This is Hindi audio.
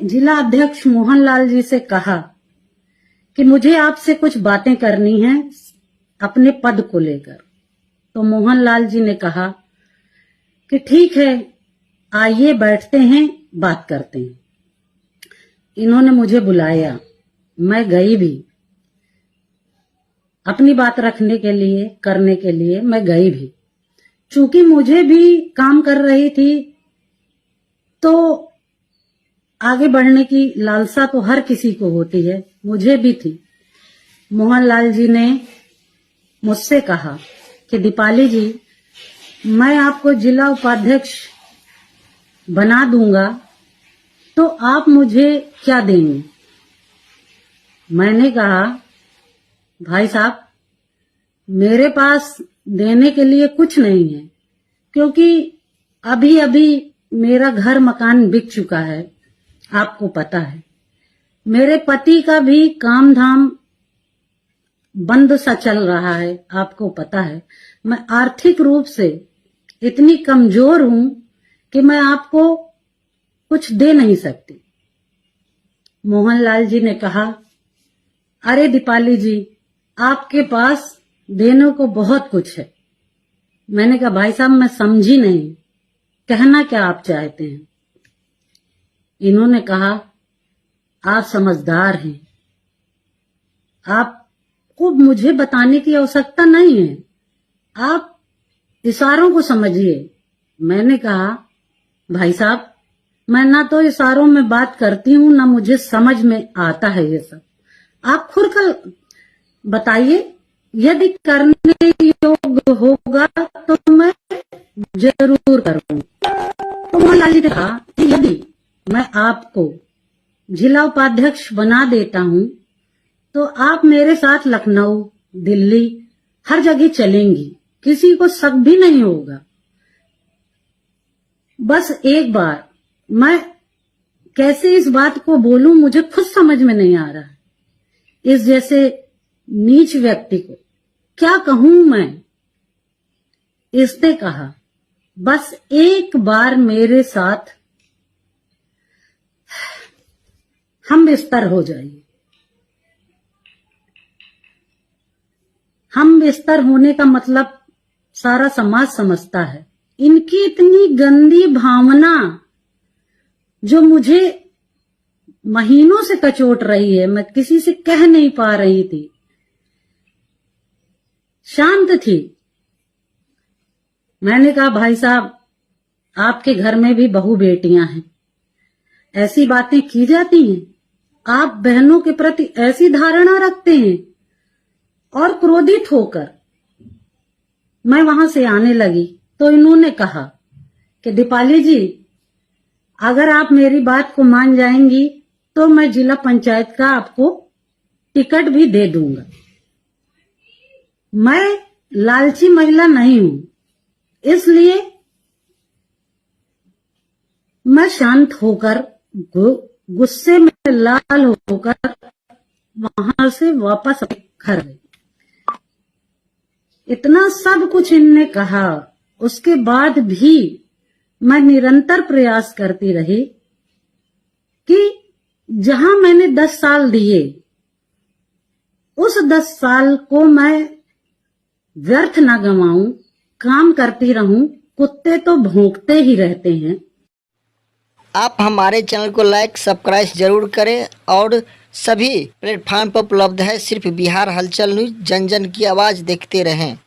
जिला अध्यक्ष मोहनलाल जी से कहा कि मुझे आपसे कुछ बातें करनी है अपने पद को लेकर। तो मोहनलाल जी ने कहा कि ठीक है, आइए बैठते हैं, बात करते हैं। इन्होंने मुझे बुलाया, मैं गई भी अपनी बात रखने के लिए, करने के लिए मैं गई भी। चूंकि मुझे भी काम कर रही थी तो आगे बढ़ने की लालसा तो हर किसी को होती है, मुझे भी थी। मोहनलाल जी ने मुझसे कहा कि दीपाली जी, मैं आपको जिला उपाध्यक्ष बना दूंगा, तो आप मुझे क्या देंगे? मैंने कहा, भाई साहब, मेरे पास देने के लिए कुछ नहीं है, क्योंकि अभी अभी मेरा घर मकान बिक चुका है, आपको पता है। मेरे पति का भी काम धाम बंद सा चल रहा है, आपको पता है। मैं आर्थिक रूप से इतनी कमजोर हूं कि मैं आपको कुछ दे नहीं सकती। मोहनलाल जी ने कहा, अरे दीपाली जी, आपके पास देने को बहुत कुछ है। मैंने कहा, भाई साहब, मैं समझी नहीं, कहना क्या आप चाहते हैं? इन्होंने कहा, आप समझदार हैं, आपको मुझे बताने की आवश्यकता नहीं है, आप इशारों को समझिए। मैंने कहा, भाई साहब, मैं ना तो इशारों में बात करती हूं, ना मुझे समझ में आता है ये सब। आप खुलकर बताइए, यदि करने योग्य होगा तो मैं जरूर करूंगा। तो मोहनलाल जी ने कहा कि यदि मैं आपको जिला उपाध्यक्ष बना देता हूं तो आप मेरे साथ लखनऊ, दिल्ली, हर जगह चलेंगी, किसी को शक भी नहीं होगा। बस एक बार मैं कैसे इस बात को बोलूं, मुझे खुद समझ में नहीं आ रहा। इस जैसे नीच व्यक्ति को क्या कहूं मैं? इसने कहा, बस एक बार मेरे साथ हम बिस्तर हो जाइए। हम बिस्तर होने का मतलब सारा समाज समझता है। इनकी इतनी गंदी भावना जो मुझे महीनों से कचोट रही है, मैं किसी से कह नहीं पा रही थी, शांत थी। मैंने कहा, भाई साहब, आपके घर में भी बहू बेटियां हैं, ऐसी बातें की जाती हैं? आप बहनों के प्रति ऐसी धारणा रखते हैं? और क्रोधित होकर मैं वहां से आने लगी तो इन्होंने कहा कि दीपाली जी, अगर आप मेरी बात को मान जाएंगी तो मैं जिला पंचायत का आपको टिकट भी दे दूंगा। मैं लालची महिला नहीं हूं, इसलिए मैं शांत होकर, गुस्से में लाल होकर वहां से वापस घर गई। इतना सब कुछ इनने कहा, उसके बाद भी मैं निरंतर प्रयास करती रही कि जहां मैंने 10 साल दिए, उस 10 साल को मैं व्यर्थ ना गंवाऊं, काम करती रहूं। कुत्ते तो भौंकते ही रहते हैं। आप हमारे चैनल को लाइक सब्सक्राइब जरूर करें और सभी प्लेटफार्म पर उपलब्ध है। सिर्फ बिहार हलचल न्यूज़, जन जन की आवाज़ देखते रहें।